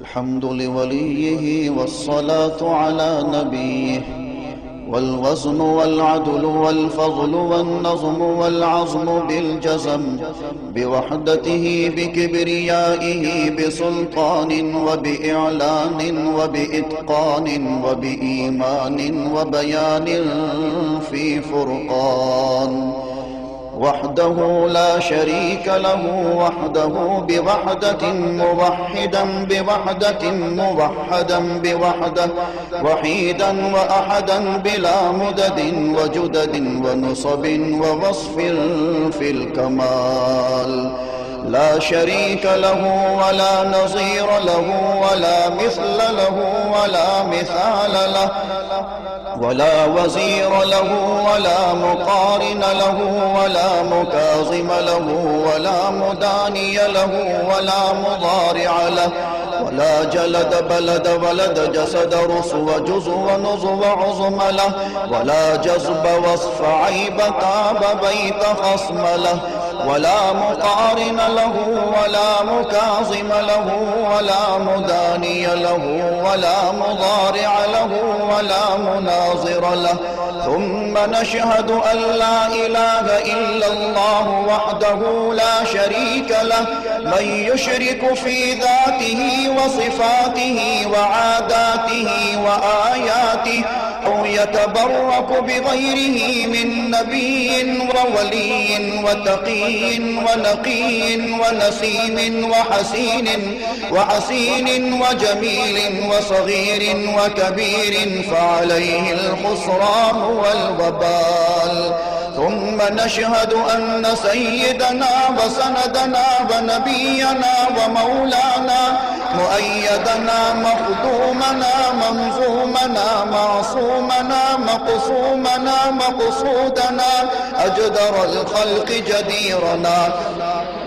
الحمد لوليه والصلاة على نبيه والوزن والعدل والفضل والنظم والعظم بالجزم بوحدته بكبريائه بسلطان وبإعلان وبإتقان وبإيمان وبيان في فرقان وحده لا شريك له وحده بوحدة موحدا بوحدة موحدا بوحدة وحيدا وأحدا بلا مدد وجدد ونصب ووصف في الكمال لا شريك له ولا نظير له ولا مثل له ولا مثال له ولا وزير له ولا مقارن له ولا مكاظم له ولا مداني له ولا مضارع له ولا جلد بلد ولد جسد رسو جزو ونزو عظم له ولا جذب وصف عيب تاب بيت خصم له ولا مقارن له ولا مكاظم له ولا مداني له ولا مضارع له ولا مناظر له ثم نشهد أن لا إله إلا الله وحده لا شريك له من يشرك في ذاته وصفاته وعاداته وآياته أو يتبرك بغيره من نبي وولي وتقي ونقي ونسيم وحسين وجميل وصغير وكبير فعليه الخسران والوبال ثم نشهد أن سيدنا وسندنا ونبينا ومولانا مؤيدنا مخدومنا منظومنا معصومنا مقصومنا مقصودنا أجدر الخلق جديرنا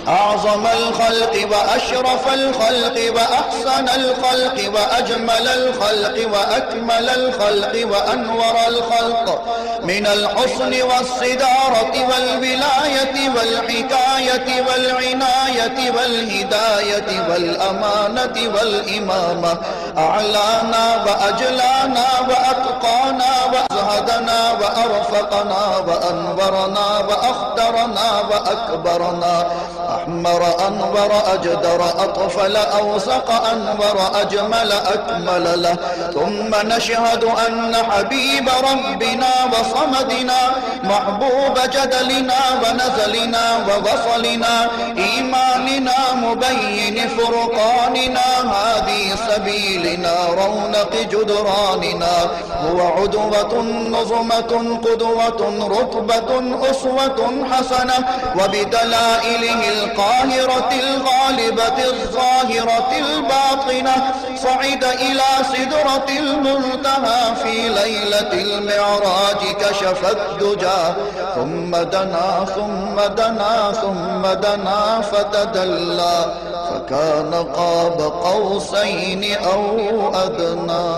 أعظم الخلق وأشرف الخلق وأحسن الخلق وأجمل الخلق وأكمل الخلق وأنور الخلق من الحسن والصدارة والولاية والحكاية والعناية والهداية والأمانة والإمامة أعلانا وأجلانا وأتقانا وأزهدنا وأرفقنا وأنورنا وأخدرنا وأكبرنا أحمر أنور أجدر أطفل أوسق أنور أجمل أكمل له ثم نشهد أن حبيب ربنا وصمدنا محبوب جدلنا ونزلنا ووصلنا إيماننا مبين فرقاننا هادي سبيلنا رونق جدراننا هو عدوة نظمة قدوة رتبة أسوة حسنة وبدلائله القاهرة الغالبة الظاهرة الباطنة صعد إلى سدرة المنتهى في ليلة المعراج كشف الدجى ثم دنا ثم دنا ثم دنا فتدلى فكان قاب قوسين أو أدنى.